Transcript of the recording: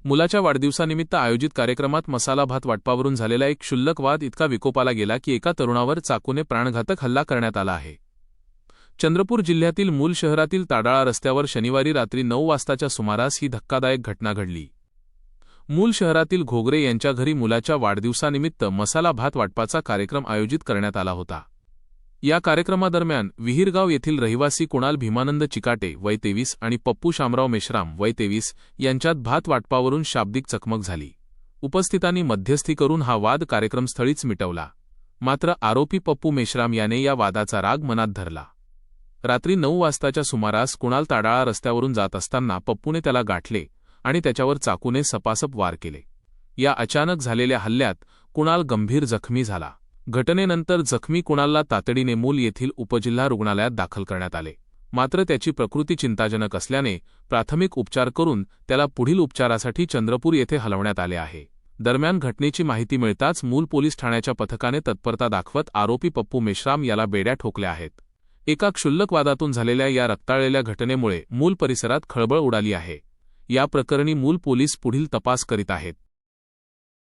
मुलाच्या वाढदिवसानिमित्त आयोजित कार्यक्रमात मसाला भात वाटपावरून झालेला एक क्षुल्लक वाद इतका विकोपाला गेला की एका तरुणावर चाकूने प्राणघातक हल्ला करण्यात आला आहे. चंद्रपूर जिल्ह्यातील मूल शहरातील ताडाळा रस्त्यावर शनिवारी रात्री 9 वाजताच्या सुमारास ही धक्कादायक घटना घडली. मूल शहरातील घोगरे यांच्या घरी मुलाच्या वाढदिवसानिमित्त मसाला भात वाटपाचा कार्यक्रम आयोजित करण्यात आला होता. या कार्यक्रमादरम्यान विहीरगाव येथील रहिवासी कुणाल भीमानंद चिकाटे वय 23 आणि पप्पू शामराव मेश्राम वय 23 यांच्यात भात वाटपावरून शाब्दिक चकमक झाली. उपस्थितांनी मध्यस्थी करून हा वाद कार्यक्रमस्थळीच मिटवला. मात्र आरोपी पप्पू मेश्राम याने या वादाचा राग मनात धरला. रात्री 9 वाजताच्या सुमारास कुणाल ताडाळा रस्त्यावरून जात असताना पप्पूने त्याला गाठले आणि त्याच्यावर चाकूने सपासप वार केले. या अचानक झालेल्या हल्ल्यात कुणाल गंभीर जखमी झाला. घटनेनंतर जखमी कुणालला तातडीने मूल येथील उपजिल्हा रुग्णालयात दाखल करण्यात आले. मात्र त्याची प्रकृती चिंताजनक असल्याने प्राथमिक उपचार करून त्याला पुढील उपचारासाठी चंद्रपूर येथे हलवण्यात आले आहे. दरम्यान घटनेची माहिती मिळताच मूल पोलीस ठाण्याच्या पथकाने तत्परता दाखवत आरोपी पप्पू मेश्राम याला बेड्या ठोकल्या आहेत. एका क्षुल्लक वादातून झालेल्या या रक्ताळलेल्या घटनेमुळे मूल परिसरात खळबळ उडाली आहे. या प्रकरणी मूल पोलीस पुढील तपास करीत आहेत.